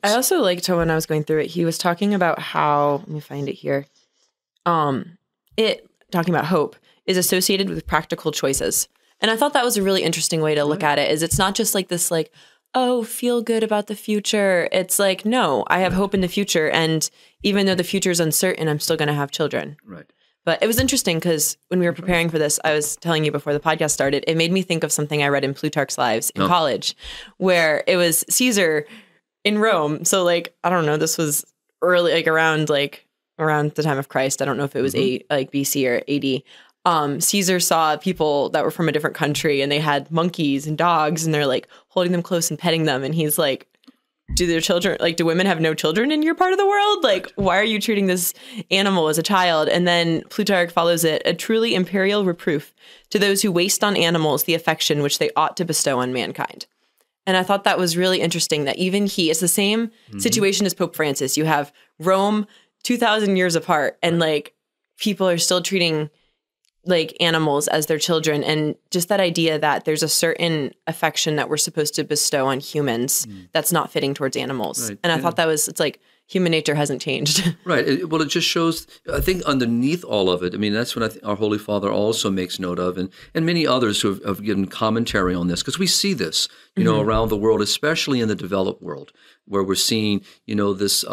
I also liked how when I was going through it, he was talking about how, let me find it here. Talking about hope is associated with practical choices. And I thought that was a really interesting way to look at it, is it's not just like this, like, oh, feel good about the future. It's like, no, I have hope in the future. And even though the future is uncertain, I'm still going to have children. Right. But it was interesting because when we were preparing for this, I was telling you before the podcast started, it made me think of something I read in Plutarch's Lives in college, where it was Caesar in Rome. So like, I don't know, this was early, around the time of Christ. I don't know if it was BC or AD. Caesar saw people that were from a different country and they had monkeys and dogs and they're like holding them close and petting them. And he's like, do women have no children in your part of the world? Like, why are you treating this animal as a child? And then Plutarch follows it, a truly imperial reproof to those who waste on animals the affection which they ought to bestow on mankind. And I thought that was really interesting that even it's the same situation as Pope Francis. You have Rome 2,000 years apart and like people are still treating like animals as their children, and just that idea that there's a certain affection that we're supposed to bestow on humans that's not fitting towards animals. Right. And I thought it's like human nature hasn't changed. Right. It just shows, I think underneath all of it, I mean, that's what I think our Holy Father also makes note of, and many others who have given commentary on this, because we see this, you know, around the world, especially in the developed world, where we're seeing, you know, this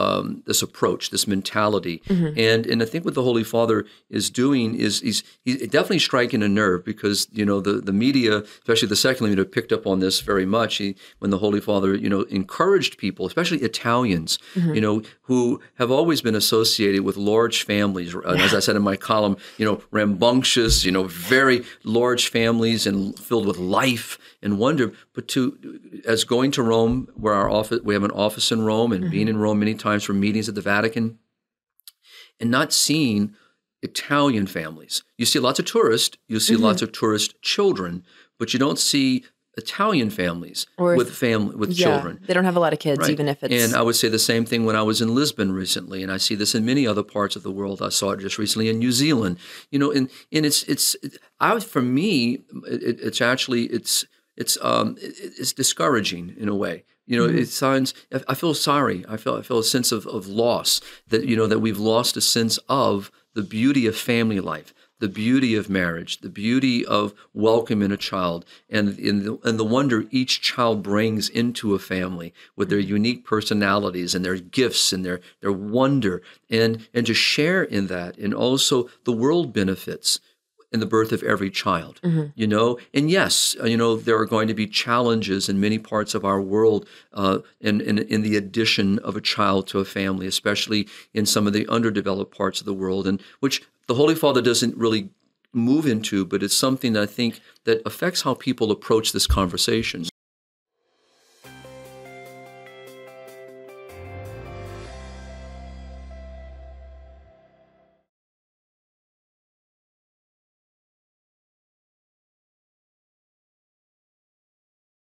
approach, this mentality. And I think what the Holy Father is doing is he's definitely striking a nerve, because, you know, the media, especially the secular media, picked up on this very much. When the Holy Father, you know, encouraged people, especially Italians, you know, who have always been associated with large families. As I said in my column, you know, rambunctious, you know, very large families and filled with life and wonder. But as going to Rome, where we have an office in Rome, and being in Rome many times for meetings at the Vatican, and not seeing Italian families. You see lots of tourists, you see lots of tourist children, but you don't see Italian families with children. They don't have a lot of kids, even if it's... And I would say the same thing when I was in Lisbon recently, and I see this in many other parts of the world. I saw it just recently in New Zealand. You know, and for me, it's discouraging in a way. You know, it sounds. I feel sorry. I feel a sense of loss, that, you know, that we've lost a sense of the beauty of family life, the beauty of marriage, the beauty of welcoming a child, and the wonder each child brings into a family with their unique personalities and their gifts and their wonder, and to share in that, and also the world benefits in the birth of every child, you know? And yes, you know, there are going to be challenges in many parts of our world in the addition of a child to a family, especially in some of the underdeveloped parts of the world, and which the Holy Father doesn't really move into, but it's something that I think that affects how people approach this conversation.